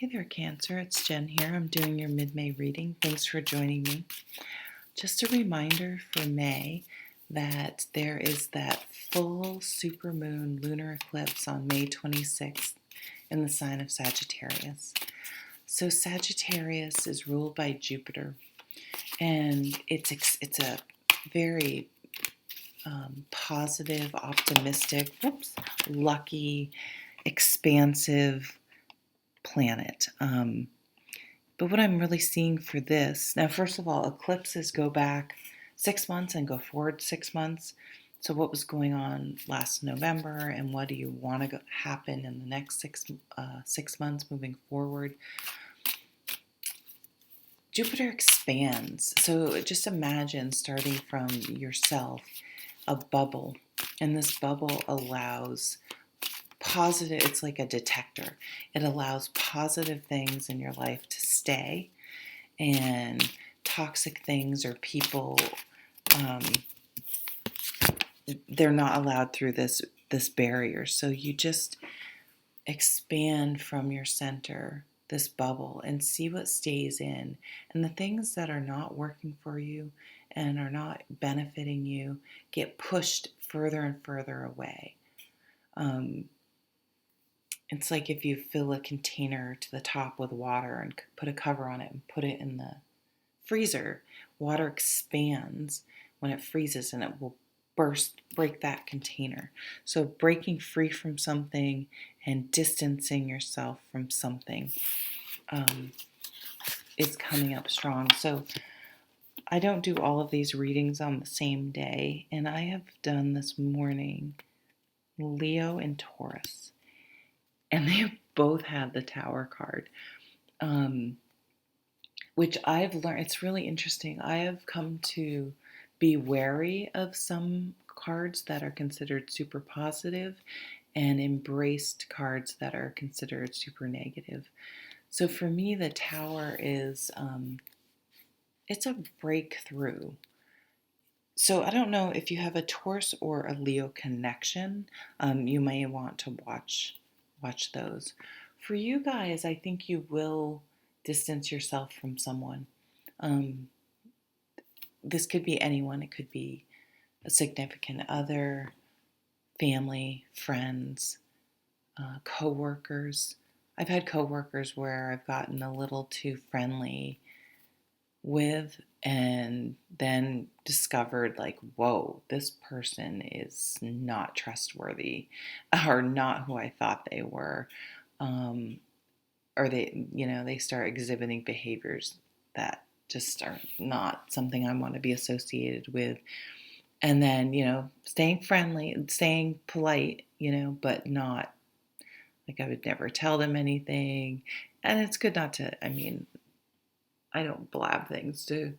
Hey there, Cancer. It's Jen here. I'm doing your mid-May reading. Thanks for joining me. Just a reminder for May that there is that full supermoon lunar eclipse on May 26th in the sign of Sagittarius. So Sagittarius is ruled by Jupiter, and it's a very positive, optimistic, lucky, expansive planet. But what I'm really seeing for this, now, first of all, eclipses go back 6 months and go forward 6 months. So, what was going on last November, and what do you want to happen in the next 6 months moving forward? Jupiter expands. So, just imagine starting from yourself a bubble, and this bubble allows positive, it's like a detector. It allows positive things in your life to stay, and toxic things or people, they're not allowed through this barrier. So you just expand from your center, this bubble, and see what stays in. And the things that are not working for you and are not benefiting you get pushed further and further away. It's like if you fill a container to the top with water and put a cover on it and put it in the freezer, water expands when it freezes and it will break that container. So breaking free from something and distancing yourself from something is coming up strong. So I don't do all of these readings on the same day, and I have done this morning Leo and Taurus, and they both had the Tower card, which I've learned. It's really interesting. I have come to be wary of some cards that are considered super positive and embraced cards that are considered super negative. So for me, the Tower is, it's a breakthrough. So I don't know if you have a Taurus or a Leo connection. You may want to watch those. For you guys, I think you will distance yourself from someone. This could be anyone. It could be a significant other, family, friends, co-workers. I've had co-workers where I've gotten a little too friendly with, and then discovered, like, whoa, this person is not trustworthy, or not who I thought they were. Or they start exhibiting behaviors that just are not something I want to be associated with. And then, staying friendly, staying polite, but not, like, I would never tell them anything. And it's good not to, I don't blab things to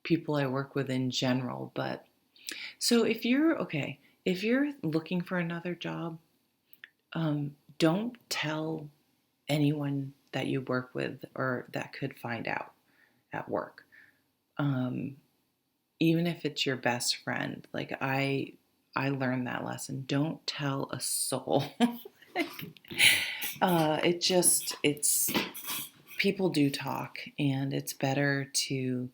people I work with in general. But so if you're looking for another job, don't tell anyone that you work with or that could find out at work. Even if it's your best friend, like I learned that lesson. Don't tell a soul. It's people do talk, and it's better to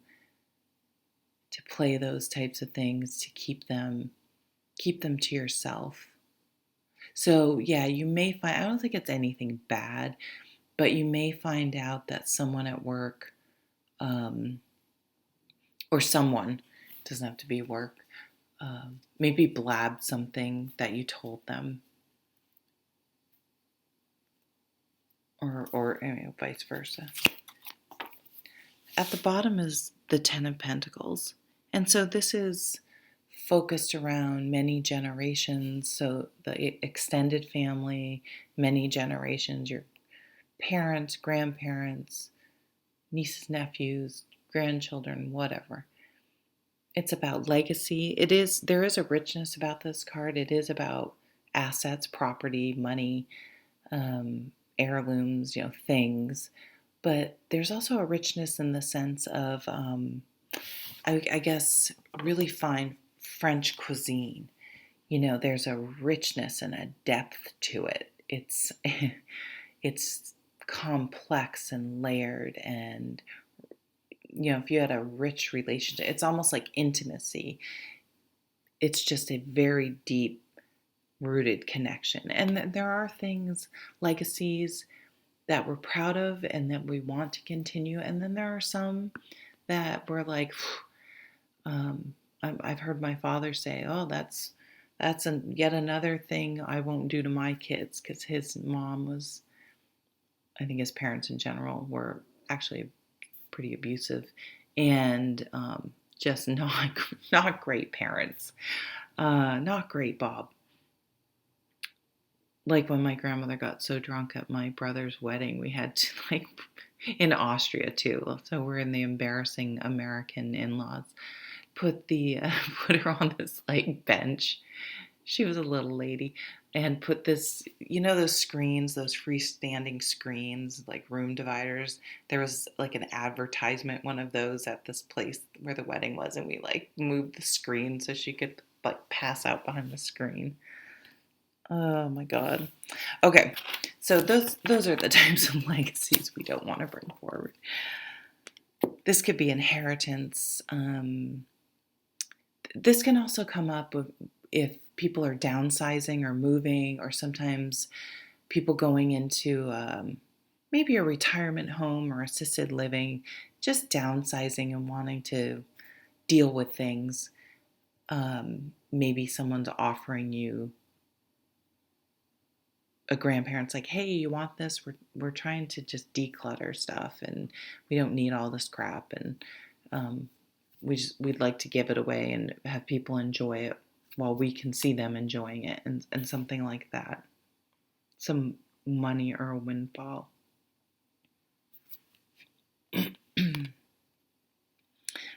play those types of things, to keep them to yourself. So yeah, you may find, I don't think it's anything bad, but you may find out that someone at work, or someone, doesn't have to be work, maybe blabbed something that you told them, or vice versa. At the bottom is the Ten of Pentacles, and so this is focused around many generations. So the extended family, many generations, your parents, grandparents, nieces, nephews, grandchildren, whatever. It's about legacy. There is a richness about this card. It is about assets, property, money, heirlooms, things. But there's also a richness in the sense of, I guess, really fine French cuisine. There's a richness and a depth to it. It's it's complex and layered, and if you had a rich relationship, it's almost like intimacy. It's just a very deep rooted connection. And there are things, legacies that we're proud of and that we want to continue. And then there are some that we're like, I've heard my father say, "Oh, that's yet another thing I won't do to my kids," because his mom was, I think his parents in general were actually pretty abusive, and just not great parents, not great, Bob. Like when my grandmother got so drunk at my brother's wedding, we had to like in Austria too. So we're in the embarrassing American in-laws. Put the put her on this like bench. She was a little lady, and put this, those screens, those freestanding screens, like room dividers. There was like an advertisement, one of those at this place where the wedding was, and we like moved the screen so she could like pass out behind the screen. Oh my God. Okay. So those are the types of legacies we don't want to bring forward. This could be inheritance. This can also come up if people are downsizing or moving, or sometimes people going into maybe a retirement home or assisted living, just downsizing and wanting to deal with things. Maybe someone's offering you, a grandparent's like, "Hey, you want this? We're trying to just declutter stuff, and we don't need all this crap, and we'd like to give it away and have people enjoy it while we can see them enjoying it," and something like that. Some money or a windfall.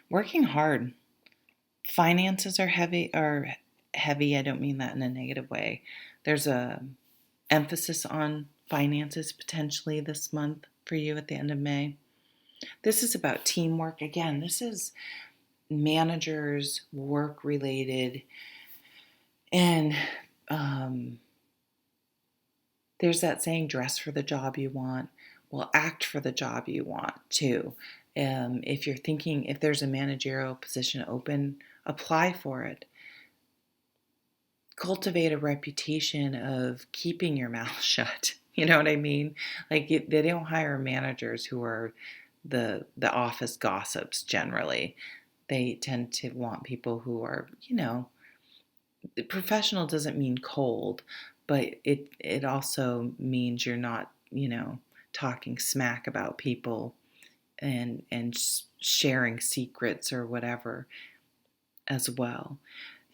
Working hard. Finances are heavy. I don't mean that in a negative way. There's a emphasis on finances potentially this month for you at the end of May. This is about teamwork. Again, this is managers, work related, and there's that saying, dress for the job you want. Well, act for the job you want too. If you're thinking, if there's a managerial position open, apply for it. Cultivate a reputation of keeping your mouth shut. You know what I mean? Like they don't hire managers who are the office gossips generally. They tend to want people who are, professional doesn't mean cold, but it also means you're not, talking smack about people and sharing secrets or whatever as well.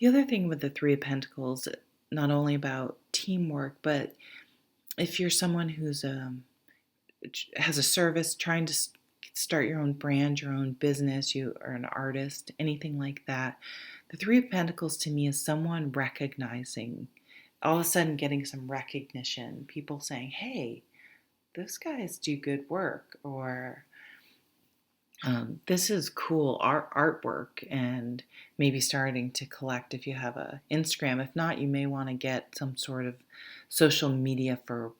The other thing with the Three of Pentacles, not only about teamwork, but if you're someone who's has a service, trying to start your own brand, your own business, you are an artist, anything like that, the Three of Pentacles to me is someone recognizing, all of a sudden getting some recognition, people saying, "Hey, those guys do good work," or "This is cool artwork," and maybe starting to collect if you have a Instagram. If not, you may want to get some sort of social media for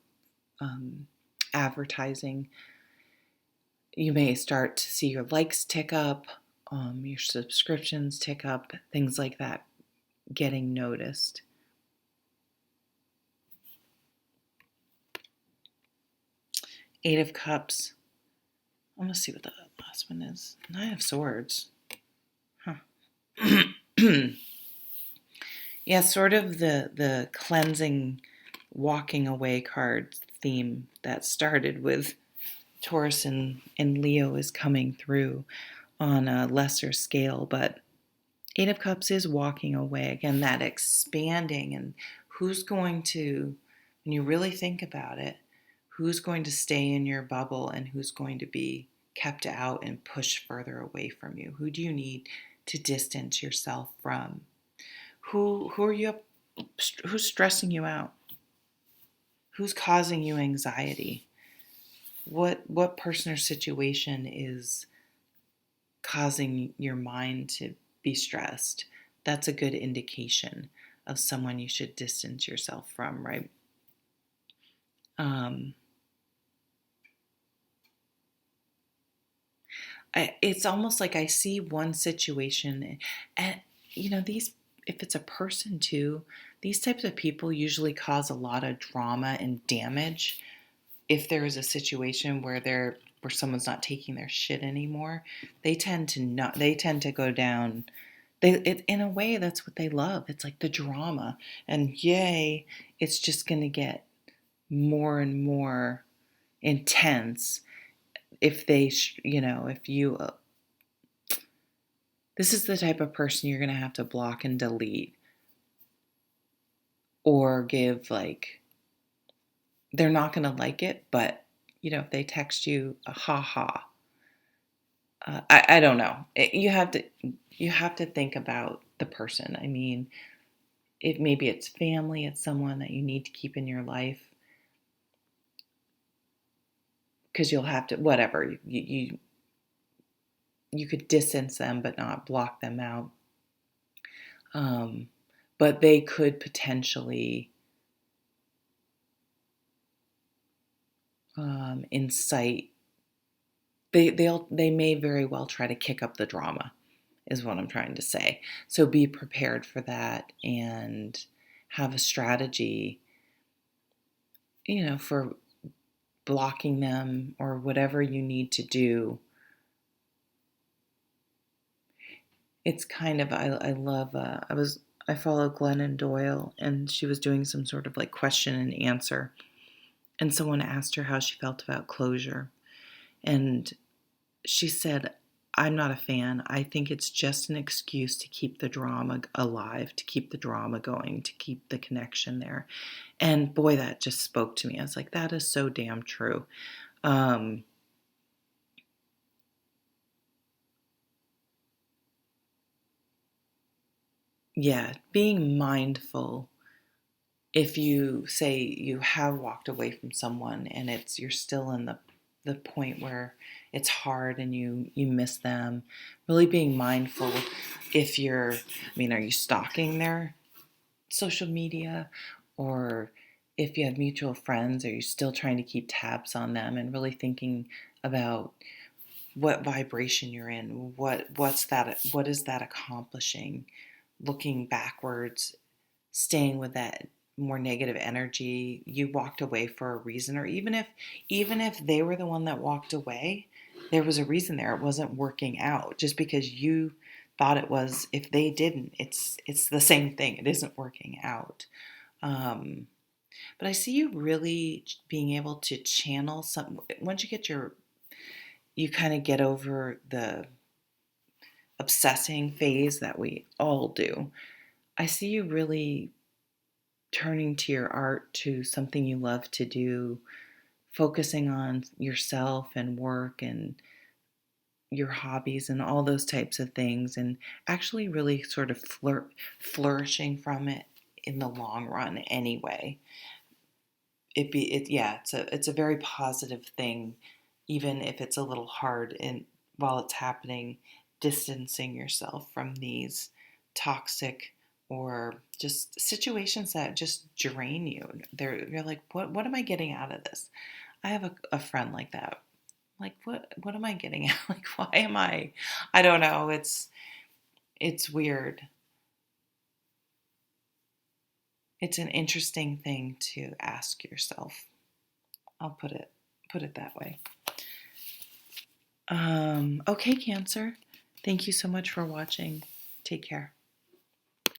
advertising. You may start to see your likes tick up, your subscriptions tick up, things like that, getting noticed. Eight of Cups. I'm going to see what the last one is. Nine of Swords. Huh. Yeah, sort of the cleansing, walking away card theme that started with Taurus and Leo is coming through on a lesser scale, but Eight of Cups is walking away. Again, that expanding, and who's going to, when you really think about it, who's going to stay in your bubble and who's going to be kept out and pushed further away from you? Who do you need to distance yourself from? Who are you? Who's stressing you out? Who's causing you anxiety? What person or situation is causing your mind to be stressed? That's a good indication of someone you should distance yourself from, right? it's almost like I see one situation, and these, if it's a person too, these types of people usually cause a lot of drama and damage. If there is a situation where someone's not taking their shit anymore, they tend to go down. In a way, that's what they love. It's like the drama, and yay, it's just going to get more and more intense if they, if you, this is the type of person you're going to have to block and delete, or give, like, they're not going to like it, but, if they text you a ha ha, I don't know. You have to think about the person. I mean, maybe it's family, it's someone that you need to keep in your life, because you'll have to, whatever, you could distance them but not block them out. But they could potentially incite. They may very well try to kick up the drama, is what I'm trying to say. So be prepared for that, and have a strategy, for blocking them, or whatever you need to do. It's kind of, I love, I follow Glennon Doyle, and she was doing some sort of like question and answer, and someone asked her how she felt about closure, and she said, I'm not a fan. I think it's just an excuse to keep the drama alive, to keep the drama going, to keep the connection there. And boy, that just spoke to me. I was like, that is so damn true. Yeah, being mindful. If you say you have walked away from someone, and you're still in the point where it's hard and you miss them, really being mindful. If you're, I mean, are you stalking their social media, or if you have mutual friends, are you still trying to keep tabs on them, and really thinking about what vibration you're in, what is that accomplishing, looking backwards, staying with that more negative energy. You walked away for a reason, or even if they were the one that walked away, there was a reason there. It wasn't working out just because you thought it was. If they didn't, it's the same thing. It isn't working out. um, but I see you really being able to channel some, once you kind of get over the obsessing phase that we all do. I see you really turning to your art, to something you love to do, focusing on yourself and work and your hobbies and all those types of things, and actually really sort of flourishing from it in the long run anyway. It's a very positive thing, even if it's a little hard, and while it's happening, distancing yourself from these toxic or just situations that just drain you. You're like, what am I getting out of this? I have a friend like that. Like, what am I getting out? Like, why am I don't know. It's weird. It's an interesting thing to ask yourself. I'll put it that way. Okay, Cancer. Thank you so much for watching. Take care.